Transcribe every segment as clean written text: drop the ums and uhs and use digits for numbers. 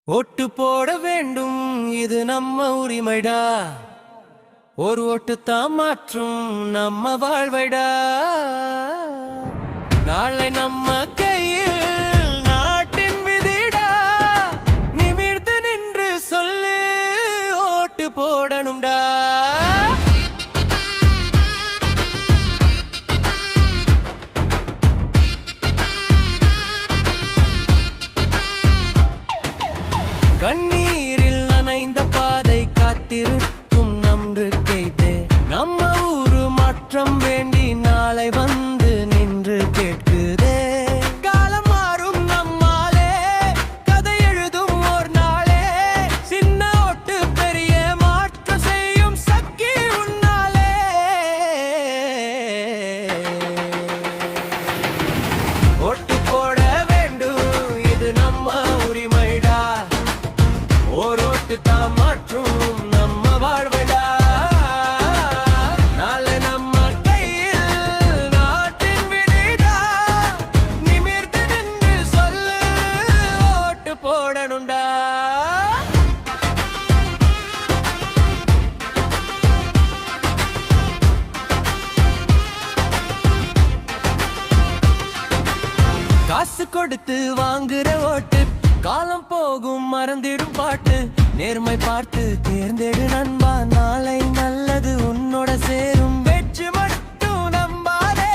ஓட்டு போட வேண்டும், இது நம்ம உரிமைடா. ஒரு ஓட்டு தான் மாற்றும் நம்ம வாழ்வைடா. நாளை நம்ம கையில் நாட்டின் விதிடா. நிமிர்ந்து நின்று சொல்லு, ஓட்டு போடணும்டா. கண்ணீரில் நனைந்த பாதை காத்திருக்கும் நம்பிக்கைதே. நம்ம ஊரு மாற்றம் வேண்டி நாளை வந்து நின்று கேட்குதே. காலம் மாறும் நம்மாலே, கதை எழுதும் ஒரு நாளே. சின்ன ஓட்டு பெரிய மாற்றம் செய்யும் சக்தி உன்னாலே. ஓட்டு போட வேண்டும், இது நம்ம உரிமைடா. ஓட்டு தான் மாற்றும் நம்ம வாழ்வைடா. நாளை நம்ம கையில் நாட்டின் விதிடா. நிமிர்ந்து நின்று சொல்லு, ஓட்டு போடணும்டா. காசு கொடுத்து வாங்குற ஓட்டு காலம் போகும் மறந்திடும் பாட்டு. நேர்மை பார்த்து தேர்ந்தெடு நண்பா, நாளை நல்லது உன்னோட சேரும். வெற்றி மட்டும் நம்பாதே,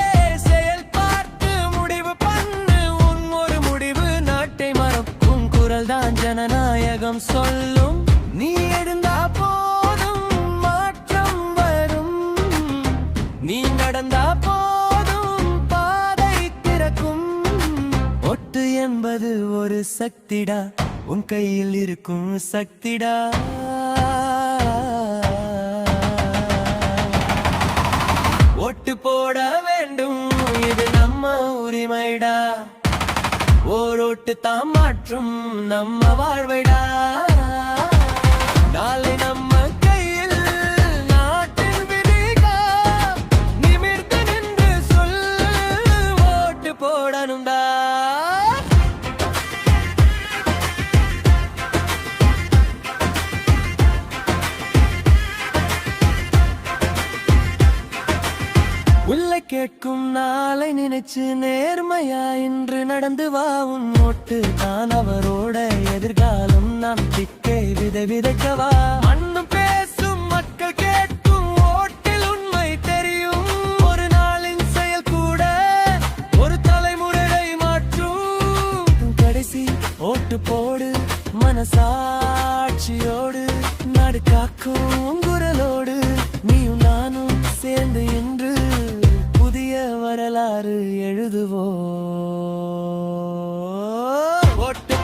செயல் பார்த்து முடிவு பண்ணு. உன் ஒரு முடிவு நாட்டை மறக்கும் குரல் தான் ஜனநாயகம் சொல்லும். நீ எழுந்தா போதும் மாற்றம் வரும், நீ நடந்தா போதும் பாதை திறக்கும். ஒட்டு என்பது ஒரு சக்திடா, உன் கையில் இருக்கும் சக்திடா. ஓட்டு போட வேண்டும், இது நம்ம உரிமைடா. ஓர் ஓட்டு தான் மாற்றும் நம்ம வாழ்வைடா. நாளை நம்ம கையில் நாட்டின் விதிடா. நிமிர்ந்து நின்று சொல்லு, ஓட்டு போடணும்டா. உள்ளே கேட்கும் நாளை நினைச்சு நேர்மையா இன்று நடந்து வா. உன் ஓட்டு தான் அவரோட எதிர்காலம். நம்பிக்கை விதை விதைக்கவா. மண்ணும் பேசும் மக்கள் கேட்கும் ஓட்டில் உண்மை தெரியும். ஒரு நாளின் செயல் கூட ஒரு தலைமுறையை மாற்றும். கடைசி ஓட்டு போடு மனசாட்சியோடு. நாடு காக்கும் குரலோடு நீயும் நானும் சேர்ந்து இன்று வரலாறு எழுதுவோம். ஓட்டு